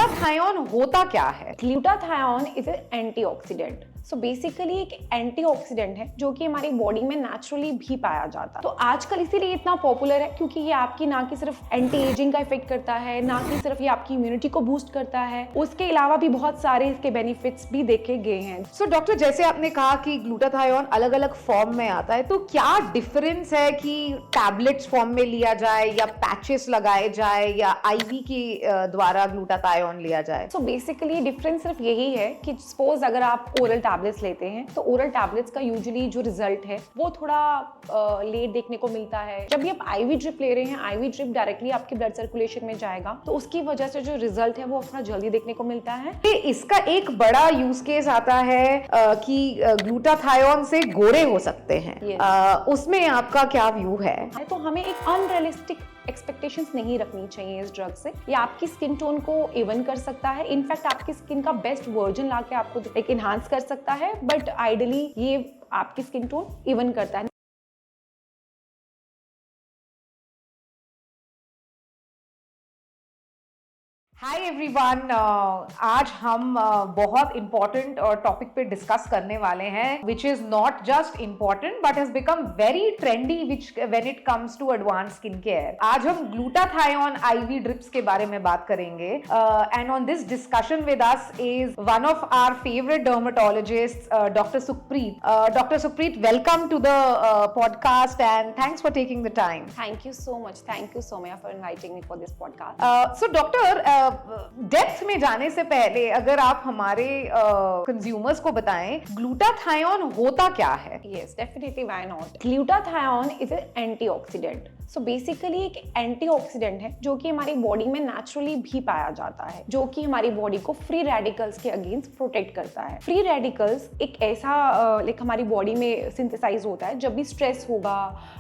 Glutathione होता क्या है? Glutathione is an antioxidant. So basically एक एंटीऑक्सीडेंट है जो कि हमारी बॉडी में नेचुरली भी पाया जाता है। तो आजकल इसीलिए इतना पॉपुलर है क्योंकि ये आपकी ना कि सिर्फ एंटी एजिंग का इफेक्ट करता है, ना कि सिर्फ ये आपकी इम्यूनिटी को बूस्ट करता है, उसके अलावा भी बहुत सारे इसके बेनिफिट्स भी देखे गए हैं। सो डॉक्टर, जैसे आपने कहा कि ग्लूटाथायोन अलग अलग फॉर्म में आता है, तो क्या डिफरेंस है कि टैबलेट्स फॉर्म में लिया जाए या पैचेस लगाए जाए या आईवी के द्वारा ग्लूटाथायोन लिया जाए? सो बेसिकली डिफरेंस सिर्फ यही है कि सपोज अगर आप ओरल टैबलेट्स लेते हैं तो ओरल टैबलेट्स का यूजुअली जो रिजल्ट है वो थोड़ा लेट देखने को मिलता है। जब भी आप आईवी ड्रिप ले रहे हैं, आईवी ड्रिप डायरेक्टली आपके ब्लड सर्कुलेशन में जाएगा तो उसकी वजह से जो रिजल्ट है वो थोड़ा जल्दी देखने को मिलता है। इसका एक बड़ा यूज केस आता है कि ग्लूटाथायोन से गोरे हो सकते हैं। उसमें आपका क्या व्यू है? तो हमें एक अनरियलिस्टिक एक्सपेक्टेशंस नहीं रखनी चाहिए इस ड्रग से। ये आपकी स्किन टोन को इवन कर सकता है, इनफैक्ट आपकी स्किन का बेस्ट वर्जन लाके आपको एक इनहांस कर सकता है, बट आइडियली ये आपकी स्किन टोन इवन करता है। हाय एवरीवन, आज हम बहुत इंपॉर्टेंट टॉपिक पे डिस्कस करने वाले हैं, which is not just important but has become very trendy which when it comes to advance skin care. आज हम ग्लूटाथायोन आईवी ड्रिप्स के बारे में बात करेंगे and on this discussion with us is one of our favourite dermatologist doctor Sukhpreet. Doctor Sukhpreet, welcome to the podcast and thanks for taking the time. Thank you so much Somya for inviting me for this podcast. So doctor, depth में जाने से पहले अगर आप हमारे consumers को बताएं glutathione होता क्या है? Yes, definitely, why not? Glutathione is an antioxidant. So basically एक एंटीऑक्सीडेंट है जो कि हमारी बॉडी में नेचुरली भी पाया जाता है, जो कि हमारी बॉडी को फ्री रेडिकल्स के अगेंस्ट प्रोटेक्ट करता है। फ्री रेडिकल्स एक ऐसा हमारी बॉडी में सिंथेसाइज होता है जब भी स्ट्रेस होगा,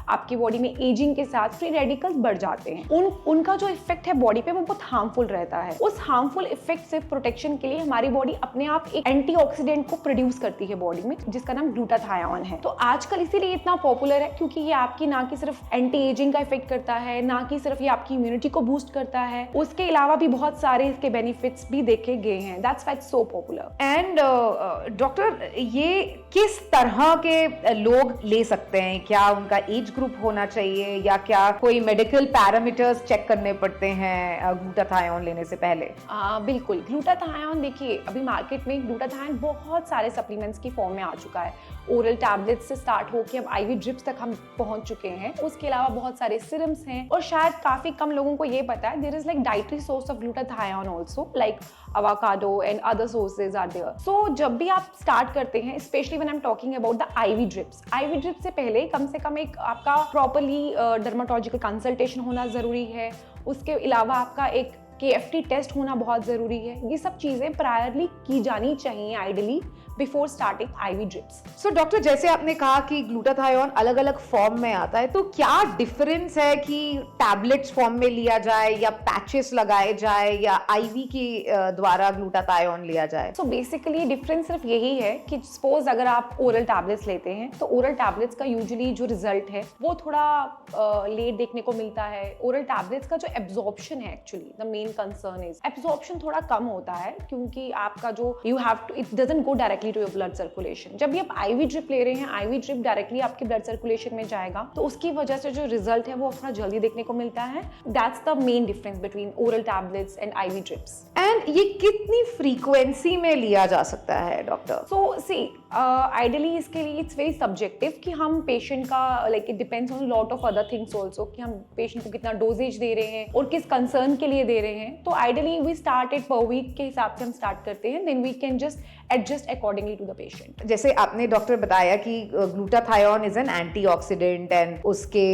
आपकी बॉडी में एजिंग के साथ फ्री रेडिकल्स बढ़ जाते हैं। उनका जो इफेक्ट है बॉडी पे वो बहुत हार्मफुल रहता है। उस हार्मफुल इफेक्ट से प्रोटेक्शन के लिए हमारी बॉडी अपने आप एक एंटीऑक्सीडेंट को प्रोड्यूस करती है बॉडी में, जिसका नाम ग्लूटाथायोन है। तो आजकल इसीलिए इतना पॉपुलर है क्योंकि ये आपकी ना कि सिर्फ एंटी एजिंग का इफेक्ट करता है, ना कि सिर्फ ये आपकी इम्यूनिटी को बूस्ट करता है, उसके अलावा भी बहुत सारे इसके बेनिफिट्स भी देखे गए हैं। That's why it's so popular. And doctor, ये किस तरह के लोग ले सकते हैं? क्या उनका एज ग्रुप होना चाहिए या क्या कोई मेडिकल पैरामीटर्स चेक करने पड़ते हैं ग्लूटाथायोन लेने से पहले? बिल्कुल। ग्लूटाथायोन देखिए, अभी मार्केट में ग्लूटाथायोन बहुत सारे सप्लीमेंट्स की फॉर्म में आ चुका है। ओरल टैबलेट्स से स्टार्ट होकर अब आईवी ड्रिप्स तक हम पहुंच चुके हैं। उसके अलावा बहुत सारे सिरम्स हैं और शायद काफी कम लोगों को ये पता है there is like dietary source of glutathione also, like avocado and other sources are there. So जब भी आप स्टार्ट करते हैं, especially when I am talking about the IV drips से पहले कम से कम एक आपका प्रॉपर्ली डर्माटोलॉजिकल कंसल्टेशन होना जरूरी है। उसके अलावा आपका एक KFT टेस्ट होना बहुत जरूरी है। ये सब चीजें प्रायरली की जानी चाहिए ideally before starting IV drips. So doctor, जैसे आपने कहा कि ग्लूटाथायोन अलग अलग फॉर्म में आता है, तो क्या डिफरेंस है कि टैबलेट्स फॉर्म में लिया जाए या पैचेस लगाए जाए या आईवी के द्वारा ग्लूटाथायोन लिया जाए? सो बेसिकली डिफरेंस सिर्फ यही है कि सपोज अगर आप ओरल टैबलेट्स लेते हैं तो ओरल टैबलेट्स का यूजुअली जो रिजल्ट है वो थोड़ा लेट देखने को मिलता है। ओरल टैबलेट्स का जो एब्जॉर्प्शन है, actually the main concern is absorption थोड़ा कम होता है क्योंकि आपका जो you have to, it doesn't go directly to your blood circulation. जब भी आप आईवी ड्रिप ले रहे हैं, आईवी ड्रिप डायरेक्टली आपके ब्लड सर्कुलेशन में जाएगा तो उसकी वजह से जो रिजल्ट है वो थोड़ा जल्दी देखने को मिलता है। That's the main difference between oral tablets and IV drips. And ये कितनी फ्रीक्वेंसी में लिया जा सकता है डॉक्टर? सो सी, आइडियली इसके लिए इट्स वेरी सब्जेक्टिव कि हम पेशेंट का like it depends on lot of other things also कि हम पेशेंट को कितना डोजेज दे रहे हैं और किस कंसर्न के लिए दे रहे हैं। तो आइडियली वी स्टार्ट इट पर वीक के हिसाब से हम स्टार्ट करते हैं, then we can just adjust accordingly to the patient. जैसे आपने डॉक्टर बताया कि glutathione is an antioxidant and उसके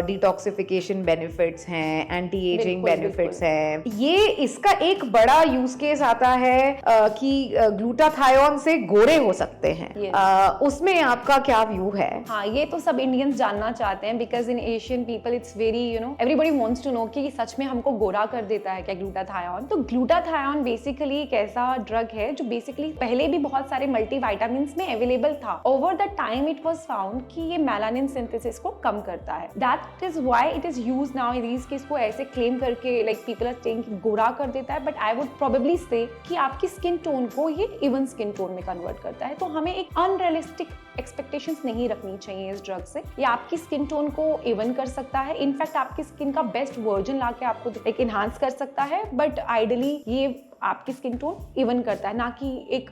डिटॉक्सिफिकेशन बेनिफिट्स हैं, एंटी एजिंग बेनिफिट्स हैं। ये इसका एक बड़ा यूज केस आता है कि ग्लूटाथायोन से गोरे हो सकते हैं। हैं, Yes. उसमें आपका क्या व्यू है? हाँ, ये तो सब इंडियंस जानना चाहते हैं because in Asian people it's very everybody wants to know कि सच में हमको गोरा कर देता है क्या ग्लूटाथायोन। तो ग्लूटाथायोन बेसिकली एक ऐसा ड्रग है जो बेसिकली पहले भी बहुत सारे मल्टीविटामिन्स में अवेलेबल था। Over the time it was found कि ये मेलानिन सिंथेसिस को कम करता है। That is why it is used nowadays कि इसको ऐसे क्लेम करके लाइक पीपल आर सेइंग कि गोरा कर देता है, बट आई वुड प्रोबेबली से कि आपकी स्किन टोन को ये इवन स्किन टोन में कन्वर्ट करता है। तो हमें एक अनरियलिस्टिक एक्सपेक्टेशंस नहीं रखनी चाहिए इस ड्रग से। ये आपकी स्किन टोन को इवन कर सकता है, इनफैक्ट आपकी स्किन का बेस्ट वर्जन लाके आपको एक इनहांस कर सकता है, बट आइडियली ये आपकी स्किन टोन इवन करता है, ना कि एक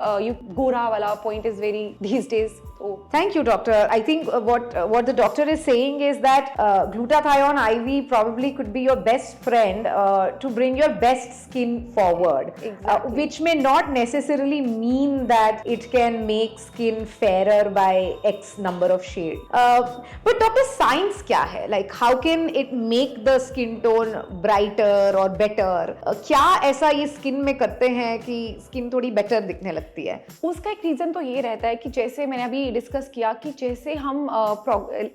गोरा वाला point is very these days. Thank you, doctor. I think what the doctor is saying is that glutathione IV probably could be your best friend to bring your best skin forward. Exactly. Which may not necessarily mean that it can make skin fairer by X number of shades. But doctor, science क्या है? Like how can it make the skin tone brighter or better? क्या ऐसा ये skin में करते हैं कि skin थोड़ी better दिखने लगती है? उसका एक रीजन तो ये रहता है कि जैसे मैंने अभी डिस्कस किया कि जैसे हम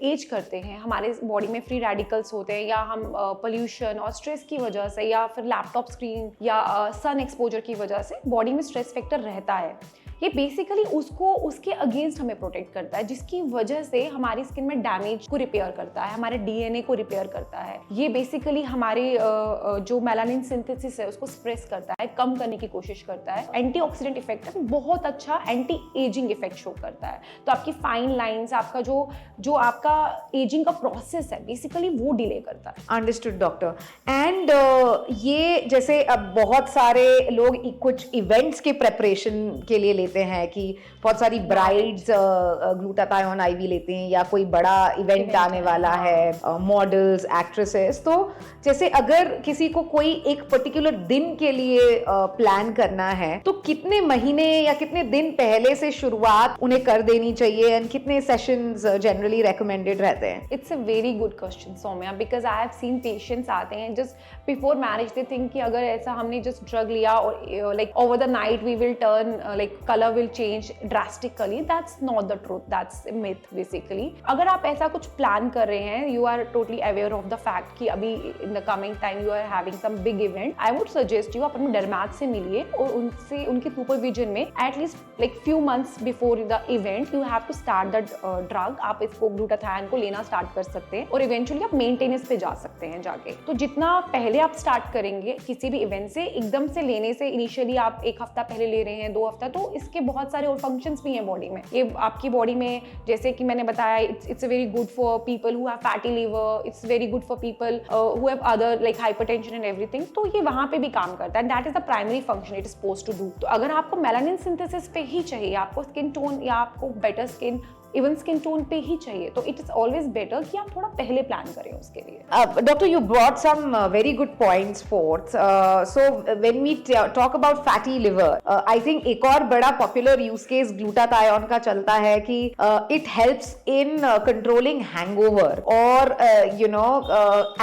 एज करते हैं, हमारे बॉडी में फ्री रेडिकल्स होते हैं, या हम पोल्यूशन और स्ट्रेस की वजह से, या फिर लैपटॉप स्क्रीन या सन एक्सपोजर की वजह से बॉडी में स्ट्रेस फैक्टर रहता है। ये बेसिकली उसको उसके अगेंस्ट हमें प्रोटेक्ट करता है, जिसकी वजह से हमारी स्किन में डैमेज को रिपेयर करता है, हमारे डीएनए को रिपेयर करता है। ये बेसिकली हमारे जो मेलानिन सिंथेसिस है उसको सप्रेस करता है, कम करने की कोशिश करता है। एंटीऑक्सीडेंट इफेक्ट है, बहुत अच्छा एंटी एजिंग इफेक्ट शो करता है। तो आपकी फाइन लाइंस, आपका जो आपका एजिंग का प्रोसेस है बेसिकली वो डिले करता है। Understood doctor. एंड ये जैसे अब बहुत सारे लोग कुछ इवेंट्स के प्रेपरेशन के लिए लेते हैं कि बहुत सारी ब्राइड्स ग्लूटाथायोन आईवी लेते हैं, या कोई बड़ा इवेंट आने वाला है, मॉडल्स, एक्ट्रेसेस। तो जैसे अगर किसी को कोई एक पर्टिकुलर दिन के लिए प्लान करना है, तो कितने महीने या कितने दिन पहले से शुरुआत उन्हें कर देनी चाहिए, एंड कितने सेशंस जनरली रेकमेंडेड रहते हैं? It's a very good question Saumya, because I have seen patients आते हैं just before marriage, they think कि अगर ऐसा हमने जस्ट ड्रग लिया और like over the night we will turn like colour will change drastically. That's not the truth. That's a myth basically. अगर आप ऐसा कुछ प्लान कर रहे हैं, you are totally aware of the fact कि अभी in the coming time you are having some big event, I would suggest you अपने डर्मेट से मिलिए और उनसे उनके सुपरविजन में at least like few months before the event you have to start the drug. आप इसको ग्लूटाथायोन को लेना स्टार्ट कर सकते हैं और इवेंचुअली आप मेंटेनेंस पे जा सकते हैं जाके। तो जितना पहले आप स्टार्ट करेंगे किसी भी इवेंट से, एकदम से लेने से, इनिशियली आप एक हफ्ता पहले ले रहे हैं, 2 हफ्ता, तो इसके बहुत सारे और फंक्शंस भी हैं बॉडी में। ये आपकी बॉडी में, जैसे कि मैंने बताया, it's very good for people who have fatty liver, it's very good for people who have other like hypertension and everything. तो ये वहां पे भी काम करता है, that is the primary function it is supposed to do. तो अगर आपको मेलानिन सिंथेसिस पे ही चाहिए, आपको स्किन टोन या आपको better skin, even skin tone पे ही चाहिए, तो इट इज ऑलवेज बेटर कि आप थोड़ा पहले प्लान करें उसके लिए। Doctor, you brought some very good points forth. So when we talk about fatty liver, I think एक और बड़ा popular use case glutathione का चलता है कि it helps in controlling hangover, और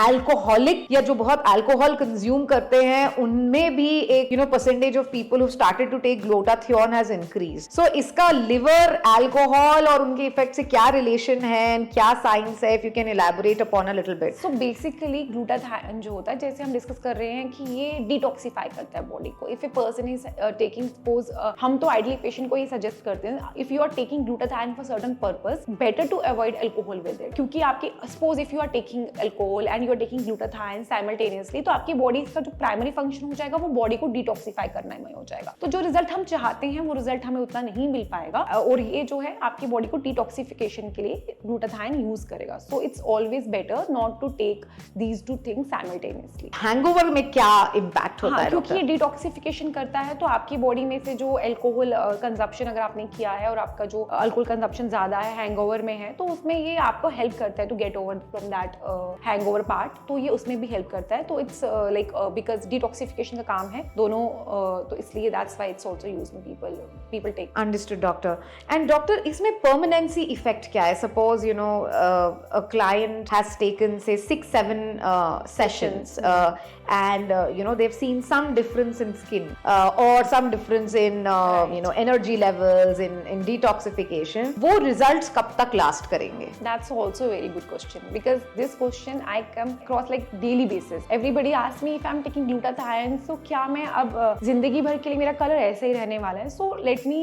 alcoholic या जो बहुत alcohol consume करते हैं उनमें भी एक percentage of people who started to take glutathione has increased. So इसका liver, alcohol और के इफेक्ट से क्या रिलेशन है, क्या साइंस है, if you can elaborate upon a little bit. So basically glutathione जो होता है, जैसे हम डिस्कस कर रहे हैं कि ये डिटॉक्सिफाई करता है बॉडी को। If a person is taking, suppose हम तो आइडियली पेशेंट को ये सजेस्ट करते हैं, if you are taking glutathione for certain purpose, better to avoid alcohol with it, क्योंकि आपकी suppose if you are taking alcohol and you are taking glutathione simultaneously, तो आपकी बॉडी का जो प्राइमरी फंक्शन हो जाएगा वो बॉडी को डिटॉक्सिफाई करने में हो जाएगा। तो जो रिजल्ट हम चाहते हैं वो रिजल्ट हमें उतना नहीं मिल पाएगा, और ये जो है आपकी बॉडी को डिटॉक्सिफिकेशन के लिए ग्लूटाथायोन यूज करेगा। So it's always better not to take these two things simultaneously. Hangover में क्या इंपैक्ट होता है? क्योंकि ये डिटॉक्सिफिकेशन करता है, तो आपकी बॉडी में से जो अल्कोहल कंजप्शन अगर आपने किया है और आपका जो अल्कोहल कंजप्शन ज्यादा है, हैंगओवर में है, तो उसमें ये आपको हेल्प करता है to get over from that hangover part. तो ये उसमें भी हेल्प करता है। तो इट्स लाइक बिकॉज डिटॉक्सिफिकेशन का काम है दोनों, तो इसलिए that's why it's also used in people take. Understood doctor. And doctor, इसमें परमानेंट somnolency effect क्या है? Suppose you know a client has taken say 6-7 sessions and you know they've seen some difference in skin or some difference in you know energy levels in detoxification. वो results कब तक last करेंगे? That's also a very good question because this question I come across like daily basis. Everybody asks me if I'm taking glutathione, so क्या मैं अब जिंदगी भर के लिए मेरा कलर ऐसे ही रहने वाला है? So let me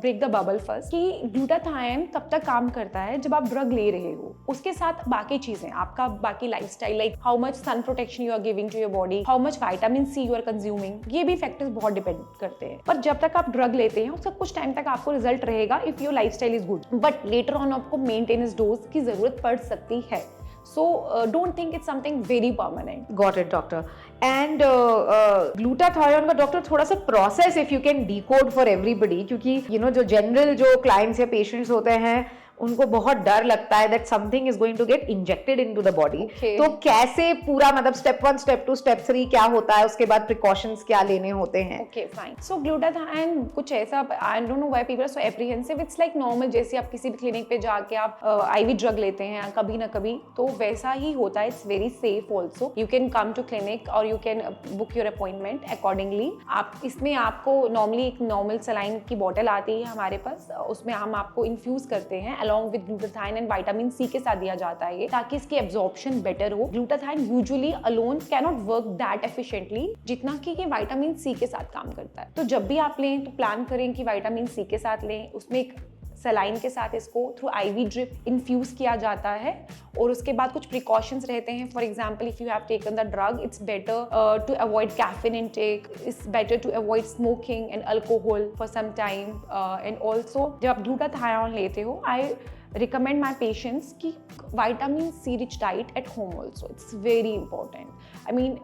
break the bubble first कि glutathione तब तक काम करता है जब आप ड्रग ले रहे हो, उसके साथ बाकी चीजें, आपका बाकी lifestyle, like how much sun protection you are giving to your body, how much vitamin C you are consuming, ये भी फैक्टर्स बहुत डिपेंड करते हैं. पर जब तक आप ड्रग लेते हैं उसका कुछ टाइम तक आपको रिजल्ट रहेगा if your lifestyle is good, but later on आपको मेंटेनेंस डोज की जरूरत पड़ सकती है. So don't think it's something very permanent. Got it, doctor. And glutathione का डॉक्टर थोड़ा सा process if you can decode for everybody, क्योंकि you know जो जनरल जो क्लाइंट्स या पेशेंट्स होते हैं उनको बहुत डर लगता है that something is going to get injected into the body. तो कैसे पूरा मतलब step 1, step 2, step 3 क्या होता है, उसके बाद precautions क्या लेने होते हैं? Okay, fine. So glutathione कुछ ऐसा, I don't know why people are so apprehensive. It's like normal, जैसे आप किसी भी क्लिनिक पे जाके आप IV ड्रग लेते हैं कभी ना कभी, तो वैसा ही होता है. It's very safe also. You can come to clinic or you can book your appointment accordingly. आप इसमें आपको normally एक normal saline की bottle आती है हमारे पास, उसमें हम आपको infuse करते हैं along with glutathione and vitamin C के साथ दिया जाता है ये, ताकि इसकी absorption better हो. Glutathione usually alone cannot work that efficiently जितना कि ये vitamin C के साथ काम करता है. तो जब भी आप लें तो प्लान करें कि vitamin C के साथ लें. उसमें एक सलाइन के साथ इसको थ्रू IV ड्रिप इन्फ्यूज किया जाता है और उसके बाद कुछ प्रिकॉशंस रहते हैं. For example if you have taken the drug, it's better to avoid caffeine intake, it's better to avoid smoking and alcohol for some time. And also जब आप ग्लूटाथायोन लेते हो, आई recommend my patients ki vitamin C rich diet at home also. It's very important. I mean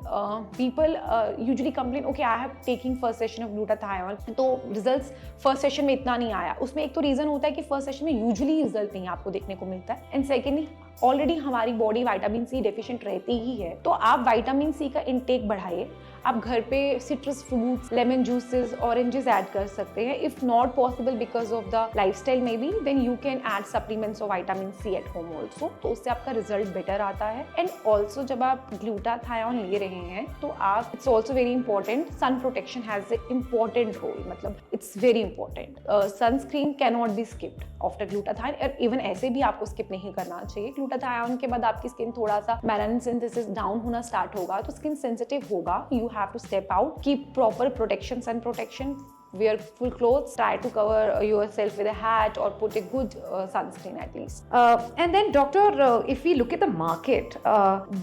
people usually complain, okay I have taking first session of glutathione, तो results first session में इतना नहीं आया. उसमें एक तो रीजन होता है कि फर्स्ट सेशन में यूजुअली रिजल्ट नहीं आपको देखने को मिलता है, एंड सेकेंडली ऑलरेडी हमारी बॉडी विटामिन सी डेफिशिएंट रहती ही है, तो आप विटामिन सी का इंटेक बढ़ाइए. आप घर पे citrus fruits, lemon juices, oranges add कर सकते हैं. If not possible because of the lifestyle may be, then you can add supplements of vitamin C at home also, तो उससे आपका रिजल्ट बेटर आता है. एंड ऑल्सो जब आप ग्लूटाथायोन ले रहे हैं तो आप, it's also very important, sun protection has a important role, मतलब it's very important. Sunscreen can not be skipped after glutathione, और इवन ऐसे भी आपको स्किप नहीं करना चाहिए. ग्लूटाथायोन के बाद आपकी स्किन थोड़ा सा मेलानिन सिंथेसिस डाउन होना स्टार्ट होगा, तो स्किन सेंसिटिव होगा. You have to step out, keep proper protection, sun protection, wear full clothes, try to cover yourself with a hat or put a good sunscreen at least. And then doctor, if we look at the market,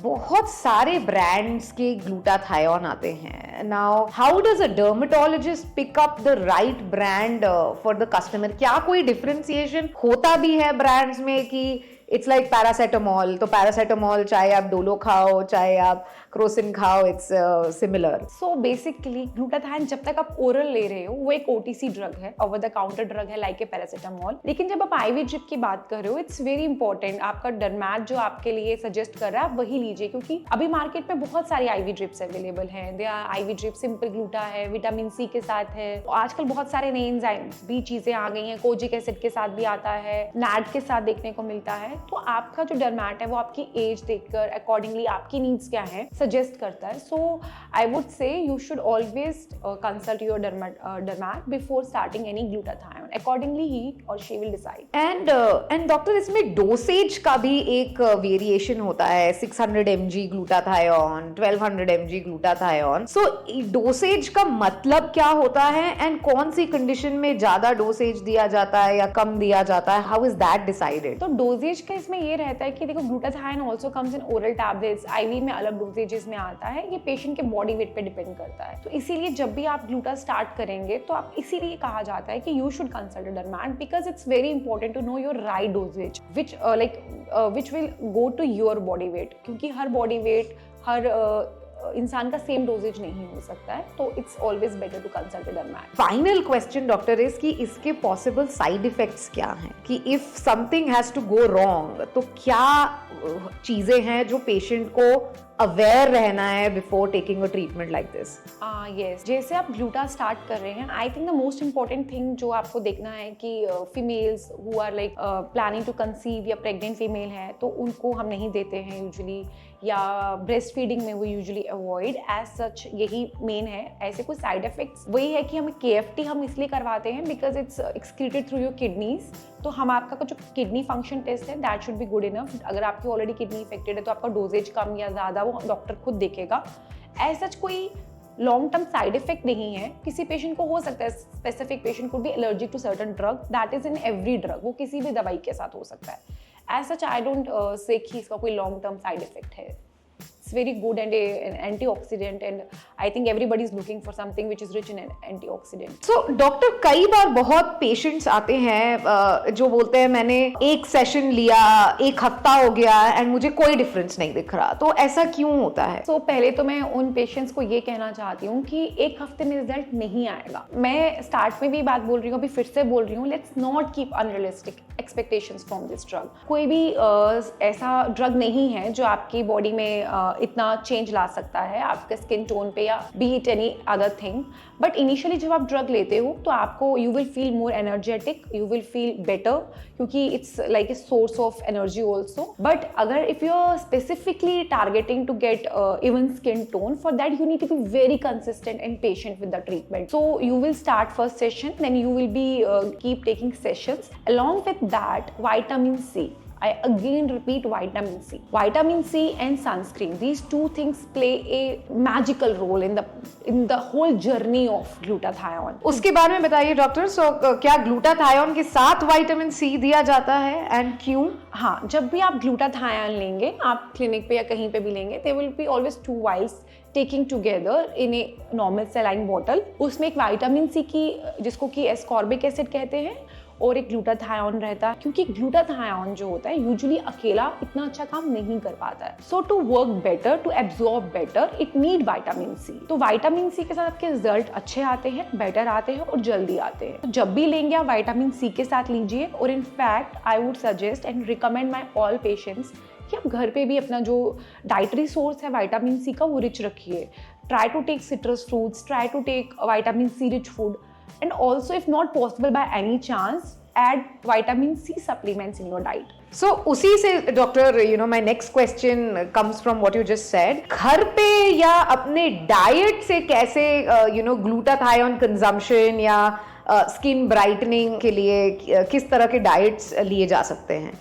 बहुत सारे brands के glutathione आते हैं. Now how does a dermatologist pick up the right brand for the customer? क्या कोई differentiation होता भी है brands में कि इट्स लाइक पैरासेटामोल, तो पैरासेटामोल चाहे आप डोलो खाओ चाहे आप क्रोसिन खाओ, it's similar. So basically glutathione जब तक आप ओरल ले रहे हो वो एक OTC ड्रग है, ओवर द काउंटर ड्रग है लाइक ए पैरासेटामोल. लेकिन जब आप IV ड्रिप की बात कर रहे हो, इट्स वेरी इंपॉर्टेंट, आपका डर्मैट जो आपके लिए सजेस्ट कर रहा है आप वही लीजिए, क्योंकि अभी मार्केट में बहुत सारी IV ड्रिप्स अवेलेबल हैं. They are IV drip simple gluta है, विटामिन C के साथ है, आजकल बहुत सारे नए एंजाइम्स भी चीजें आ गई हैं, कोजिक एसिड के साथ भी आता है, NAD के साथ देखने को मिलता है. तो आपका जो डर्मैट है वो आपकी एज देखकर अकॉर्डिंगली आपकी नीड्स क्या है सजेस्ट करता है. So I would say you should always consult your derm before starting any glutathione. Accordingly he और she will decide. And doctor इसमें डोसेज का भी एक वेरिएशन होता है. 600 mg glutathione, 1200 mg glutathione. So dosage का मतलब क्या होता है एंड कौन सी कंडीशन में ज्यादा डोसेज दिया जाता है या कम दिया जाता है? How is that decided? तो डोजेज का इसमें ये रहता है कि देखो glutathione also comes in oral tablets, IV में अलग डोजेजेस में आता है, ये पेशेंट के बॉडी वेट पे डिपेंड करता है. तो इसीलिए जब भी आप ग्लूटा स्टार्ट करेंगे तो आप इसीलिए कहा जाता है कि you should consult a dermat, because it's very important to know your right dosages which will go to your body weight, क्योंकि हर बॉडी वेट हर इंसान का सेम डोजेज नहीं हो सकता है. तो it's always better to consult a dermat. Final question doctor is कि इसके पॉसिबल साइड इफेक्ट्स क्या हैं, कि if something has to go wrong तो क्या चीजें हैं जो पेशेंट को अवेयर रहना है before taking a treatment like this? Yes, जैसे आप ग्लूटा स्टार्ट कर रहे हैं, I think the most important thing जो आपको देखना है कि females who are like planning to conceive या प्रेग्नेंट फीमेल है तो उनको हम नहीं देते हैं यूजुअली, या ब्रेस्ट फीडिंग में वो यूजुअली अवॉइड एज सच, यही मेन है। ऐसे कोई साइड इफेक्ट्स वही है कि हमें KFT हम इसलिए करवाते हैं because it's excreted through your kidneys, तो हम आपका जो किडनी फंक्शन टेस्ट है that should be good enough. अगर आपकी ऑलरेडी किडनी इफेक्टेड है तो आपका डोजेज कम या ज़्यादा वो डॉक्टर खुद देखेगा। एज सच कोई लॉन्ग टर्म साइड इफेक्ट नहीं है। किसी पेशेंट को हो सकता है, स्पेसिफिक पेशेंट को भी allergic to certain drug, that is in every drug, वो किसी भी दवाई के साथ हो सकता है। As such I don't say कि इसका कोई लॉन्ग टर्म साइड इफेक्ट है। It's very good and an antioxidant, and I think everybody is looking for something which is rich in antioxidant. So doctor, कई बार बहुत पेशेंट्स आते हैं जो बोलते हैं मैंने एक सेशन लिया, एक हफ्ता हो गया एंड मुझे कोई डिफरेंस नहीं दिख रहा, तो ऐसा क्यों होता है? So पहले तो मैं उन पेशेंट्स को ये कहना चाहती हूँ कि एक हफ्ते में रिजल्ट नहीं आएगा। मैं स्टार्ट में भी बात बोल रही हूँ, अभी फिर से बोल रही हूँ, let's not keep unrealistic expectations from this drug. कोई भी ऐसा ड्रग नहीं है जो आपकी बॉडी में इतना चेंज ला सकता है आपके स्किन टोन पे या be it any other thing. But initially जब आप ड्रग लेते हो तो आपको you will feel more energetic, you will feel better, क्योंकि it's like a source of energy also. But अगर if you are specifically targeting to get even skin tone, for that you need to be very consistent and patient with the treatment. So you will start first session, then you will be keep taking sessions. Along with that, vitamin C. I again repeat vitamin C. Vitamin C and sunscreen. These two things play a magical role in the whole journey of glutathione. उसके बारे में बताइए doctor. सो क्या glutathione के साथ vitamin C दिया जाता है एंड क्यों? हाँ, जब भी आप ग्लूटाथायोन लेंगे, आप क्लिनिक पे या कहीं पे भी लेंगे, there will be always 2 vials taking together in a normal saline bottle. उसमें एक विटामिन सी की, जिसको कि एस्कॉर्बिक एसिड कहते हैं, और एक ग्लूटाथायोन रहता है, क्योंकि ग्लूटाथायोन जो होता है यूजुअली अकेला इतना अच्छा काम नहीं कर पाता है। So to work better, to absorb better, it need vitamin C. तो विटामिन सी के साथ आपके रिजल्ट अच्छे आते हैं, बेटर आते हैं और जल्दी आते हैं। तो जब भी लेंगे आप विटामिन सी के साथ लीजिए। और in fact I would suggest and recommend my all patients कि आप घर पे भी अपना जो डाइटरी सोर्स है विटामिन सी का वो रिच रखिए। Try to take citrus fruits, try to take vitamin C rich food, and also if not possible by any chance, add vitamin C supplements in your diet. So उसी से doctor, my next question comes from what you just said. घर पे या अपने diet से कैसे glutathione consumption या skin brightening के लिए किस तरह के डाइट्स लिए जा सकते हैं?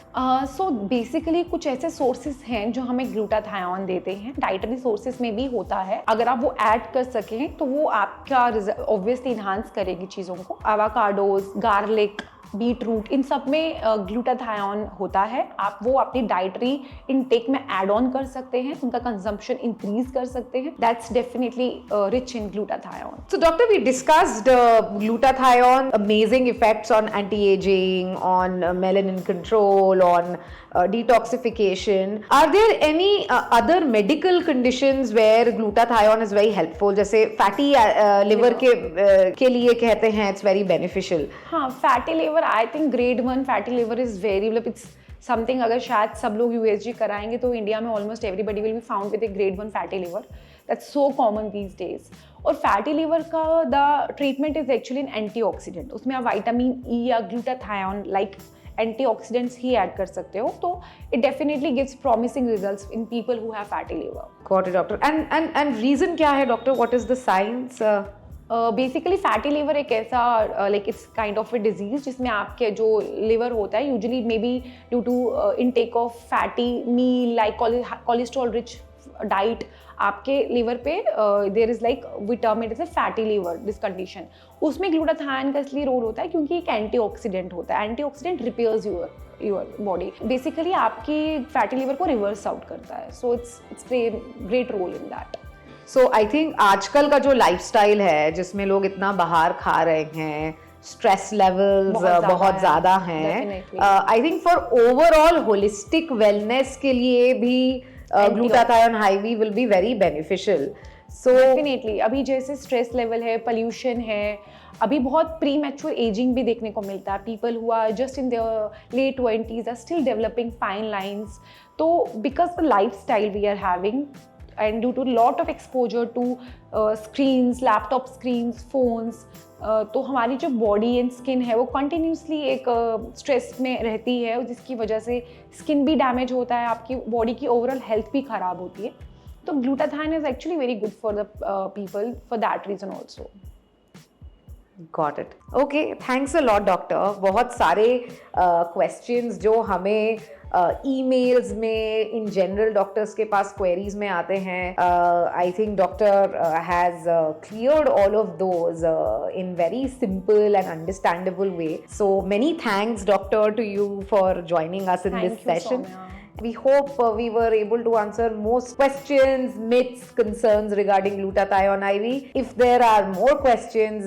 सो बेसिकली कुछ ऐसे सोर्सेज हैं जो हमें ग्लूटाथायोन देते हैं, डाइटरी सोर्सेज में भी होता है। अगर आप वो ऐड कर सकें तो वो आपका ऑब्वियसली इन्हांस करेगी चीज़ों को। एवोकाडोज, गार्लिक, बीट रूट, इन सब में ग्लूटाथायोन होता है। आप वो अपनी डाइटरी इनटेक में ऐड ऑन कर सकते हैं, उनका कंजम्पशन इंक्रीज कर सकते हैं। That's definitely rich in glutathione. So doctor, we discussed glutathione amazing effects on anti-aging, on melanin control, on detoxification. Are there any other medical conditions where glutathione is very helpful? जैसे fatty liver के लिए कहते हैं it's very beneficial. हाँ, fatty liver, I think grade 1 fatty liver is very, मतलब it's something, अगर शायद सब लोग USG कराएंगे तो इंडिया में almost everybody will be found with A grade 1 fatty liver. That's so common these days. और फैटी लिवर का the treatment is actually an antioxidant. उसमें आप विटामिन ई या ग्लूटाथायोन लाइक एंटीऑक्सीडेंट्स ही ऐड कर सकते हो, तो it definitely gives promising results in people who have fatty liver. Got it, doctor. And reason क्या है डॉक्टर? What is the science? Basically fatty liver एक ऐसा like it's kind of a disease जिसमें आपके जो लिवर होता है usually may be due to intake of fatty meal like cholesterol rich diet, आपके लिवर पे there is like we term it as a fatty liver this condition. उसमें glutathione का इसलिए रोल होता है क्योंकि एक एंटीऑक्सीडेंट होता है। Antioxidant repairs your body, basically आपकी फैटी लिवर को रिवर्स आउट करता है। So it's play great role in that. So I think आजकल का जो लाइफस्टाइल है जिसमें लोग इतना बाहर खा रहे हैं, स्ट्रेस लेवल्स बहुत ज्यादा हैं, I think for overall holistic wellness के लिए भी glutathione heavy will be very beneficial. So definitely अभी जैसे स्ट्रेस लेवल है, पोल्यूशन है, अभी बहुत प्री मैच्योर एजिंग भी देखने को मिलता है। People who are just in their late 20s are still developing fine lines. तो because the lifestyle we are having, and due to lot of exposure to screens, laptop screens, phones, तो हमारी जो body and skin है वो continuously एक stress में रहती है, जिसकी वजह से स्किन भी डैमेज होता है, आपकी बॉडी की ओवरऑल हेल्थ भी खराब होती है. तो glutathione is actually very good for the people for that reason also. Got it. Okay, thanks a lot, doctor. बहुत सारे questions जो हमें emails में in general doctors के पास queries में आते हैं. I think doctor has cleared all of those in very simple and understandable way. So many thanks, doctor, to you for joining us in this session. Soumya. We hope we were able to answer most questions, myths, concerns regarding glutathione IV. If there are more questions,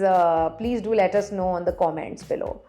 please do let us know on the comments below.